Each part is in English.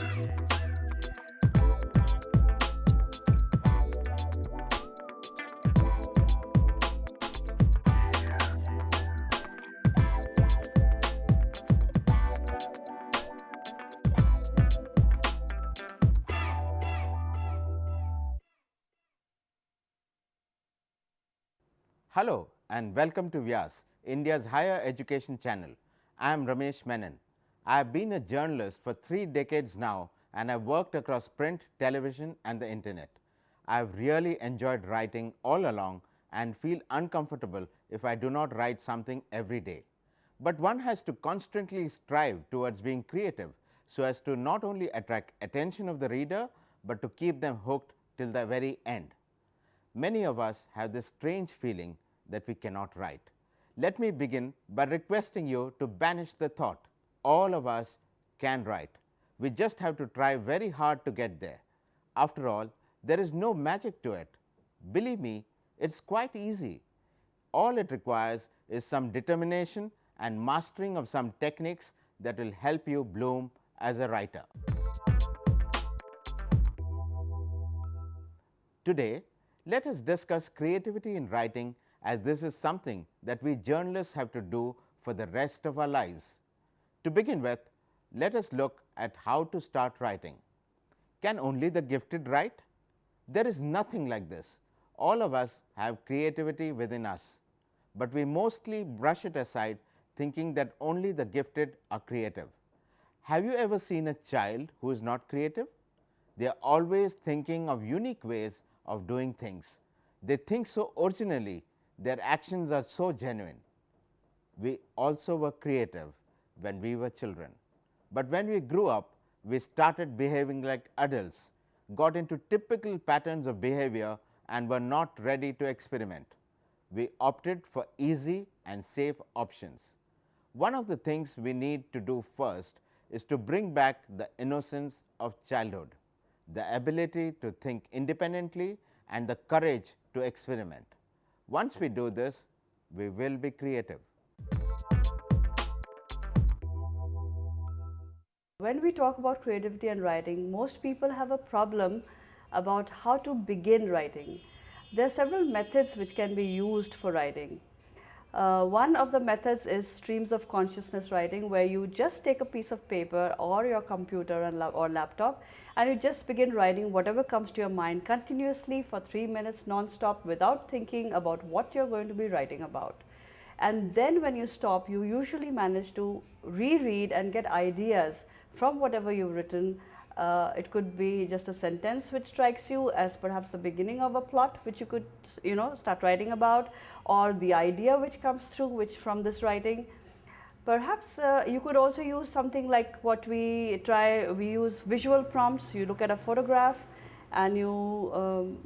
Hello and welcome to Vyas, India's higher education channel. I am Ramesh Menon. I have been a journalist for 3 decades now and have worked across print, television and the internet. I have really enjoyed writing all along and feel uncomfortable if I do not write something every day. But one has to constantly strive towards being creative so as to not only attract attention of the reader, but to keep them hooked till the very end. Many of us have this strange feeling that we cannot write. Let me begin by requesting you to banish the thought. All of us can write. We just have to try very hard to get there. After all, there is no magic to it. Believe me, it's quite easy. All it requires is some determination and mastering of some techniques that will help you bloom as a writer. Today, let us discuss creativity in writing, as this is something that we journalists have to do for the rest of our lives. To begin with, let us look at how to start writing. Can only the gifted write? There is nothing like this. All of us have creativity within us, but we mostly brush it aside thinking that only the gifted are creative. Have you ever seen a child who is not creative? They are always thinking of unique ways of doing things. They think so originally, their actions are so genuine. We also were creative when we were children, but when we grew up, we started behaving like adults, got into typical patterns of behavior and were not ready to experiment. We opted for easy and safe options. One of the things we need to do first is to bring back the innocence of childhood, the ability to think independently and the courage to experiment. Once we do this, we will be creative. When we talk about creativity and writing, most people have a problem about how to begin writing. There are several methods which can be used for writing. One of the methods is streams of consciousness writing, where you just take a piece of paper or your computer or laptop and you just begin writing whatever comes to your mind continuously for 3 minutes non-stop without thinking about what you're going to be writing about. And then when you stop, you usually manage to reread and get ideas from whatever you've written. It could be just a sentence which strikes you as perhaps the beginning of a plot which you could start writing about, or the idea which comes through which from this writing. Perhaps you could also use something like what we use visual prompts. You look at a photograph and you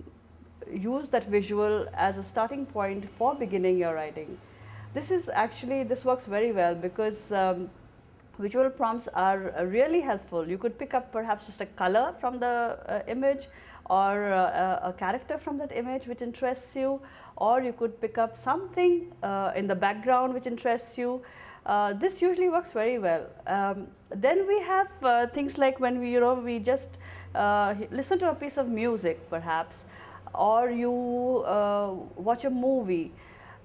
use that visual as a starting point for beginning your writing. This works very well because visual prompts are really helpful. You could pick up perhaps just a color from the image, or a character from that image which interests you, or you could pick up something in the background which interests you. This usually works very well. Then we have things like when we just listen to a piece of music perhaps, or you watch a movie.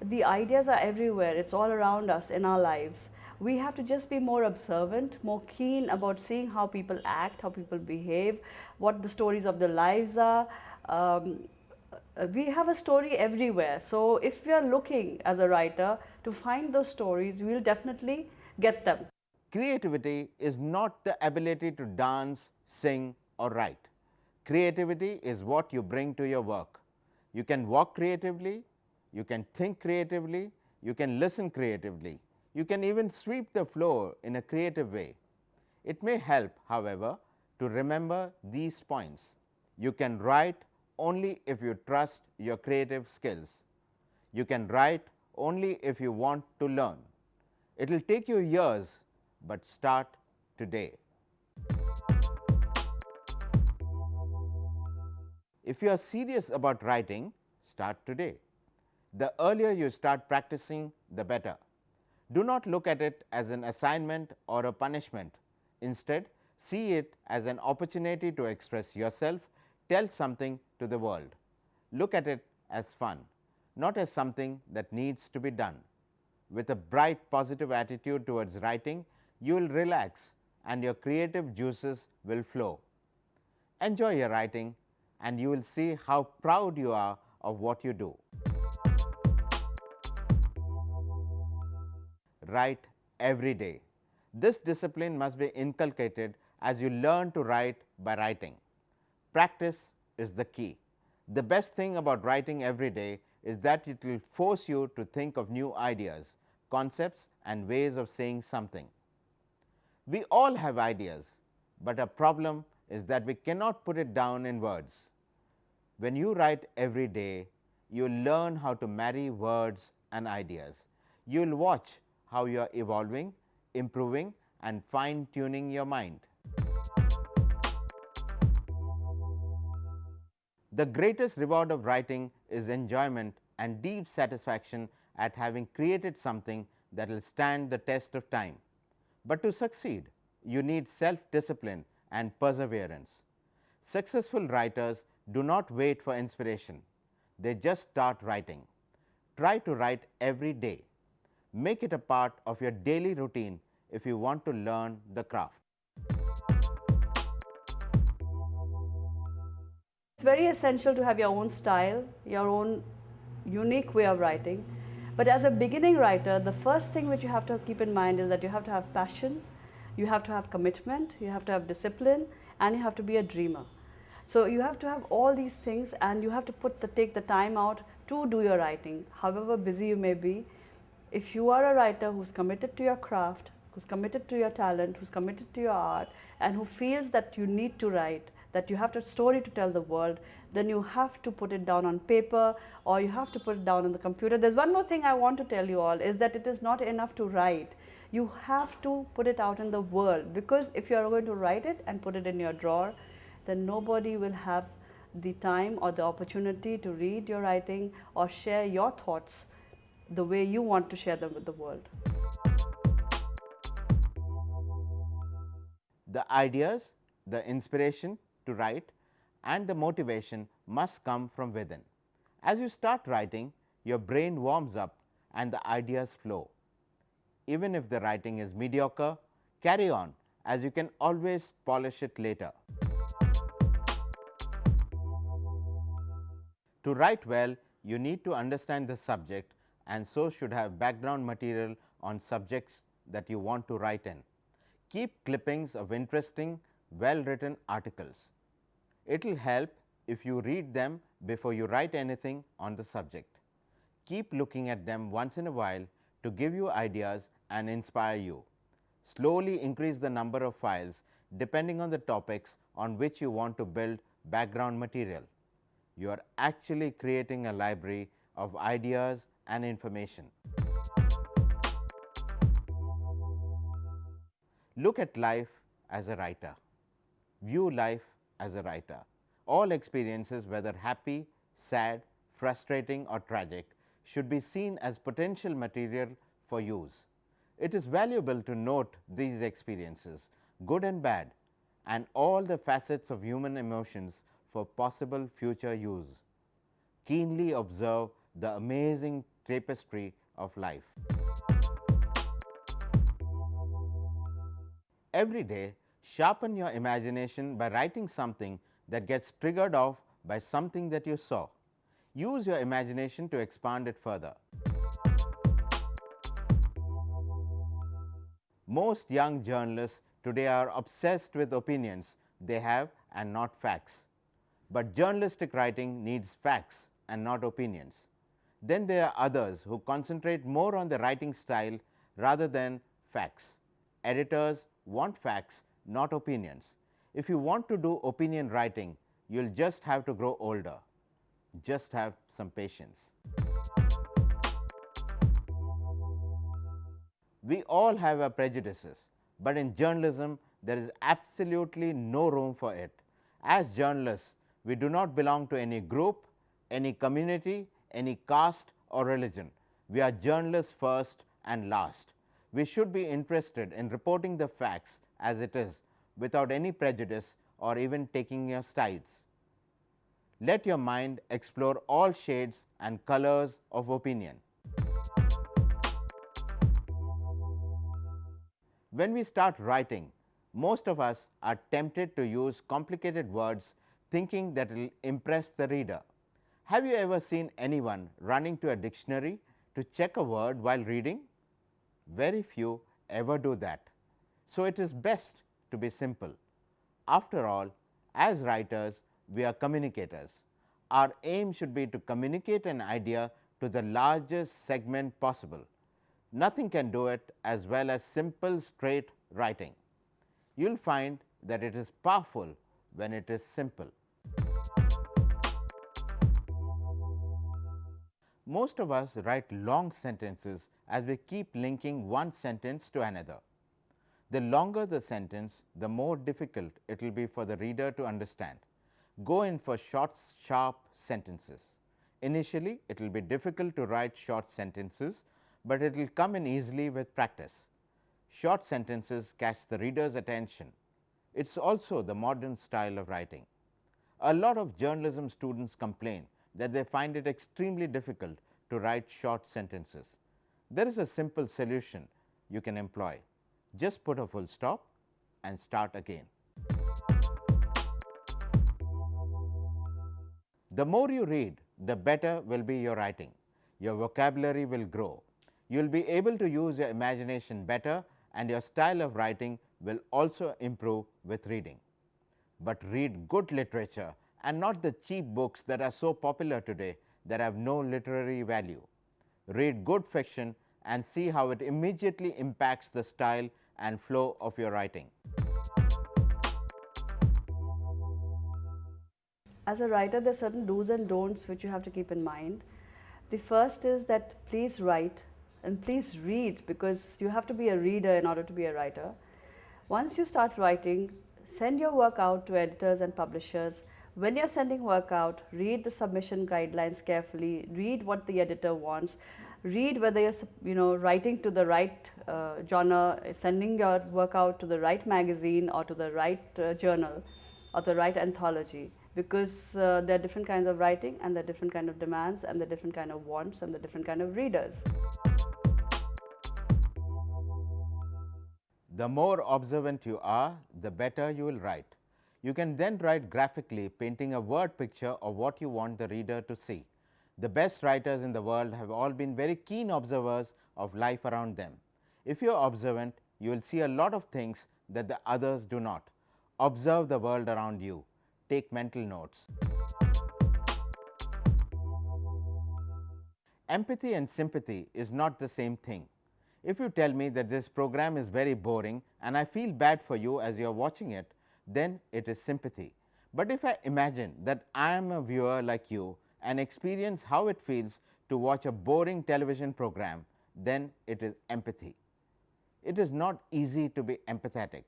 The ideas are everywhere. It's all around us in our lives. We have to just be more observant, more keen about seeing how people act, how people behave, what the stories of their lives are. We have a story everywhere. So if we are looking as a writer to find those stories, we will definitely get them. Creativity is not the ability to dance, sing or write. Creativity is what you bring to your work. You can walk creatively, you can think creatively, you can listen creatively. You can even sweep the floor in a creative way. It may help, however, to remember these points. You can write only if you trust your creative skills. You can write only if you want to learn. It will take you years, but start today. If you are serious about writing, start today. The earlier you start practicing, the better. Do not look at it as an assignment or a punishment. Instead, See it as an opportunity to express yourself, tell something to the world. Look at it as fun, not as something that needs to be done. With a bright, positive attitude towards writing, you will relax and your creative juices will flow. Enjoy your writing, and you will see how proud you are of what you do. Write every day. This discipline must be inculcated as you learn to write by writing. Practice is the key. The best thing about writing every day is that it will force you to think of new ideas, concepts, and ways of saying something. We all have ideas, but our problem is that we cannot put it down in words. When you write every day, you will learn how to marry words and ideas. You will watch how you are evolving, improving, and fine tuning your mind. The greatest reward of writing is enjoyment and deep satisfaction at having created something that will stand the test of time. But to succeed, you need self-discipline and perseverance. Successful writers do not wait for inspiration. They just start writing. Try to write every day. Make it a part of your daily routine if you want to learn the craft. It's very essential to have your own style, your own unique way of writing. But as a beginning writer, the first thing which you have to keep in mind is that you have to have passion, you have to have commitment, you have to have discipline, and you have to be a dreamer. So you have to have all these things, and you have to take the time out to do your writing, however busy you may be. If you are a writer who's committed to your craft, who's committed to your talent, who's committed to your art, and who feels that you need to write, that you have a story to tell the world, then you have to put it down on paper or you have to put it down on the computer. There's one more thing I want to tell you all is that it is not enough to write. You have to put it out in the world, because if you are going to write it and put it in your drawer, then nobody will have the time or the opportunity to read your writing or share your thoughts the way you want to share them with the world. The ideas, the inspiration to write, and the motivation must come from within. As you start writing, your brain warms up and the ideas flow. Even if the writing is mediocre, carry on, as you can always polish it later. To write well, you need to understand the subject, and so should have background material on subjects that you want to write in. Keep clippings of interesting, well-written articles. It will help if you read them before you write anything on the subject. Keep looking at them once in a while to give you ideas and inspire you. Slowly increase the number of files depending on the topics on which you want to build background material. You are actually creating a library of ideas and information. Look at life as a writer. View life as a writer. All experiences, whether happy, sad, frustrating, or tragic, should be seen as potential material for use. It is valuable to note these experiences, good and bad, and all the facets of human emotions for possible future use. Keenly observe the amazing tapestry of life. Every day, sharpen your imagination by writing something that gets triggered off by something that you saw. Use your imagination to expand it further. Most young journalists today are obsessed with opinions they have and not facts. But journalistic writing needs facts and not opinions. Then there are others who concentrate more on the writing style rather than facts. Editors want facts, not opinions. If you want to do opinion writing, you'll just have to grow older. Just have some patience. We all have our prejudices, but in journalism, there is absolutely no room for it. As journalists, we do not belong to any group, any community, any caste or religion. We are journalists first and last. We should be interested in reporting the facts as it is, without any prejudice or even taking your sides. Let your mind explore all shades and colors of opinion. When we start writing, most of us are tempted to use complicated words thinking that it will impress the reader. Have you ever seen anyone running to a dictionary to check a word while reading? Very few ever do that. So it is best to be simple. After all, as writers, we are communicators. Our aim should be to communicate an idea to the largest segment possible. Nothing can do it as well as simple, straight writing. You will find that it is powerful when it is simple. Most of us write long sentences as we keep linking one sentence to another. The longer the sentence, the more difficult it will be for the reader to understand. Go in for short, sharp sentences. Initially, it will be difficult to write short sentences, but it will come in easily with practice. Short sentences catch the reader's attention. It is also the modern style of writing. A lot of journalism students complain that they find it extremely difficult to write short sentences. There is a simple solution you can employ. Just put a full stop and start again. The more you read, the better will be your writing. Your vocabulary will grow. You will be able to use your imagination better, and your style of writing will also improve with reading. But read good literature and not the cheap books that are so popular today that have no literary value. Read good fiction and see how it immediately impacts the style and flow of your writing. As a writer, there are certain do's and don'ts which you have to keep in mind. The first is that please write and please read, because you have to be a reader in order to be a writer. Once you start writing, send your work out to editors and publishers. When you're sending work out, read the submission guidelines carefully, read what the editor wants, read whether you're writing to the right genre, sending your work out to the right magazine or to the right journal or the right anthology, because there are different kinds of writing and there are different kind of demands and there are different kind of wants and there are different kind of readers. The more observant you are, the better you will write. You can then write graphically, painting a word picture of what you want the reader to see. The best writers in the world have all been very keen observers of life around them. If you are observant, you will see a lot of things that the others do not. Observe the world around you. Take mental notes. Empathy and sympathy is not the same thing. If you tell me that this program is very boring and I feel bad for you as you are watching it, then it is sympathy. But if I imagine that I am a viewer like you and experience how it feels to watch a boring television program, then it is empathy. It is not easy to be empathetic,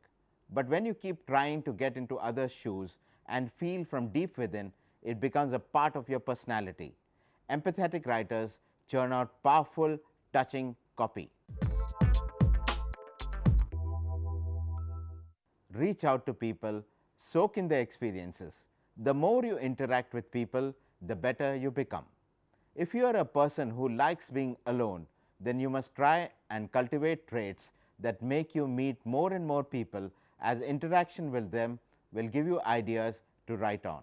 but when you keep trying to get into others' shoes and feel from deep within, it becomes a part of your personality. Empathetic writers churn out powerful, touching copy. Reach out to people, soak in their experiences. The more you interact with people, the better you become. If you are a person who likes being alone, then you must try and cultivate traits that make you meet more and more people, as interaction with them will give you ideas to write on.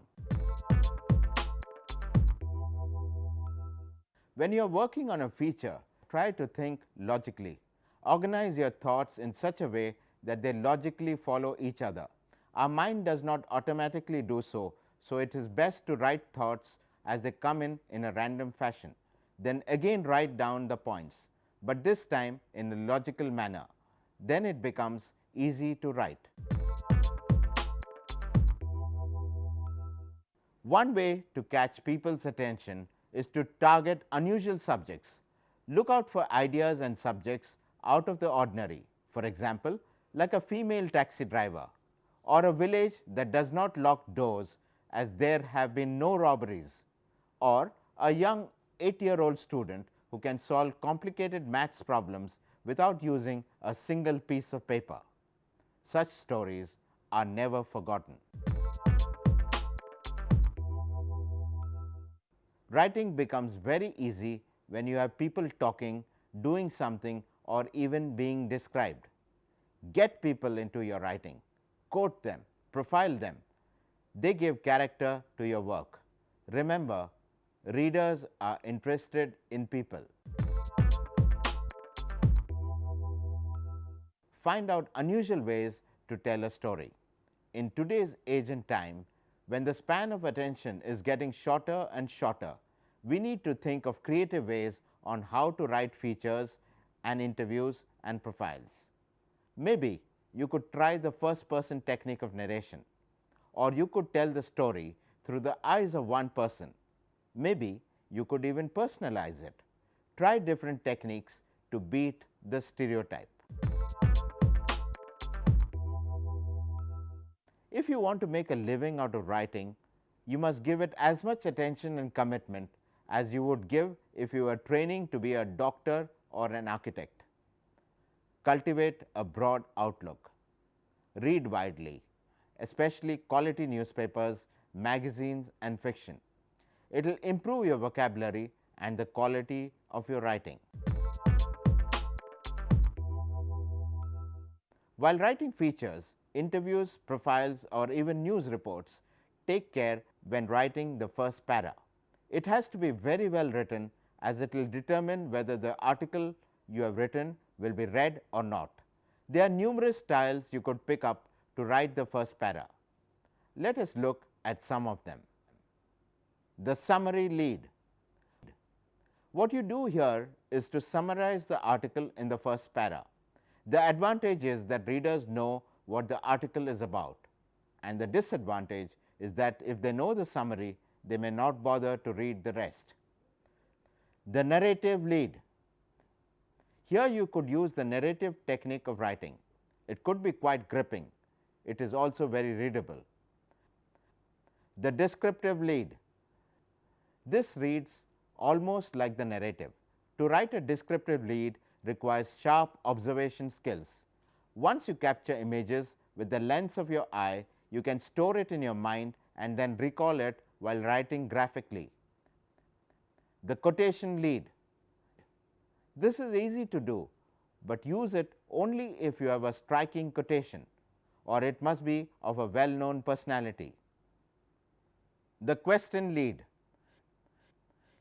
When you are working on a feature, try to think logically. Organize your thoughts in such a way that they logically follow each other. Our mind does not automatically do so, so it is best to write thoughts as they come in a random fashion. Then again write down the points, but this time in a logical manner. Then it becomes easy to write. One way to catch people's attention is to target unusual subjects. Look out for ideas and subjects out of the ordinary. For example, like a female taxi driver, or a village that does not lock doors as there have been no robberies, or a young 8-year-old student who can solve complicated maths problems without using a single piece of paper. Such stories are never forgotten. Writing becomes very easy when you have people talking, doing something, or even being described. Get people into your writing, quote them, profile them. They give character to your work. Remember, readers are interested in people. Find out unusual ways to tell a story. In today's age and time, when the span of attention is getting shorter and shorter, we need to think of creative ways on how to write features and interviews and profiles. Maybe you could try the first person technique of narration, or you could tell the story through the eyes of one person. Maybe you could even personalize it. Try different techniques to beat the stereotype. If you want to make a living out of writing, you must give it as much attention and commitment as you would give if you were training to be a doctor or an architect. Cultivate a broad outlook. Read widely, especially quality newspapers, magazines, and fiction. It will improve your vocabulary and the quality of your writing. While writing features, interviews, profiles, or even news reports, take care when writing the first para. It has to be very well written, as it will determine whether the article you have written will be read or not. There are numerous styles you could pick up to write the first para. Let us look at some of them. The summary lead. What you do here is to summarize the article in the first para. The advantage is that readers know what the article is about, and the disadvantage is that if they know the summary, they may not bother to read the rest. The narrative lead. Here you could use the narrative technique of writing. It could be quite gripping. It is also very readable. The descriptive lead. This reads almost like the narrative. To write a descriptive lead requires sharp observation skills. Once you capture images with the lens of your eye, you can store it in your mind and then recall it while writing graphically. The quotation lead. This is easy to do, but use it only if you have a striking quotation, or it must be of a well-known personality. The question lead.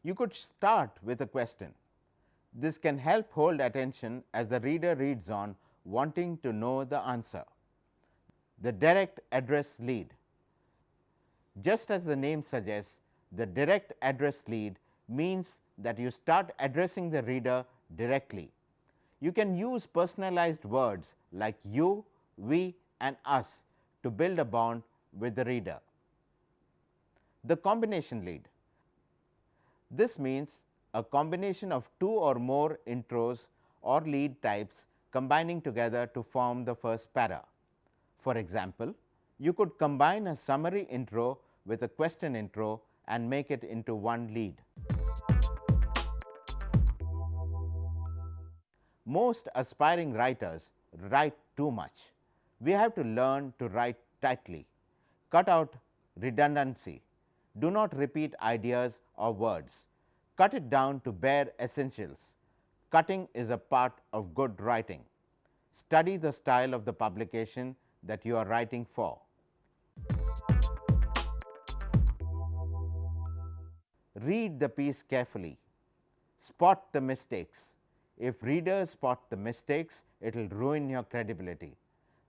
You could start with a question. This can help hold attention as the reader reads on, wanting to know the answer. The direct address lead. Just as the name suggests, the direct address lead means that you start addressing the reader directly. You can use personalized words like you, we, and us to build a bond with the reader. The combination lead. This means a combination of two or more intros or lead types combining together to form the first para. For example, you could combine a summary intro with a question intro and make it into one lead. Most aspiring writers write too much. We have to learn to write tightly. Cut out redundancy. Do not repeat ideas or words. Cut it down to bare essentials. Cutting is a part of good writing. Study the style of the publication that you are writing for. Read the piece carefully. Spot the mistakes. If readers spot the mistakes, it will ruin your credibility.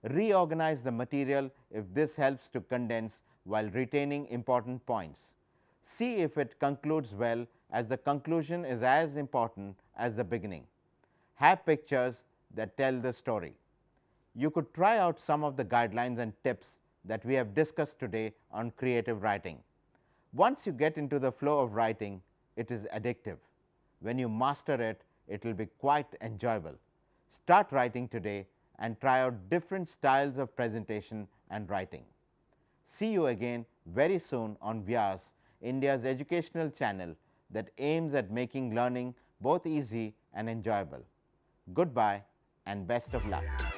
Reorganize the material if this helps to condense while retaining important points. See if it concludes well, as the conclusion is as important as the beginning. Have pictures that tell the story. You could try out some of the guidelines and tips that we have discussed today on creative writing. Once you get into the flow of writing, it is addictive. When you master it, it will be quite enjoyable. Start writing today and try out different styles of presentation and writing. See you again very soon on Vyas, India's educational channel that aims at making learning both easy and enjoyable. Goodbye and best of luck.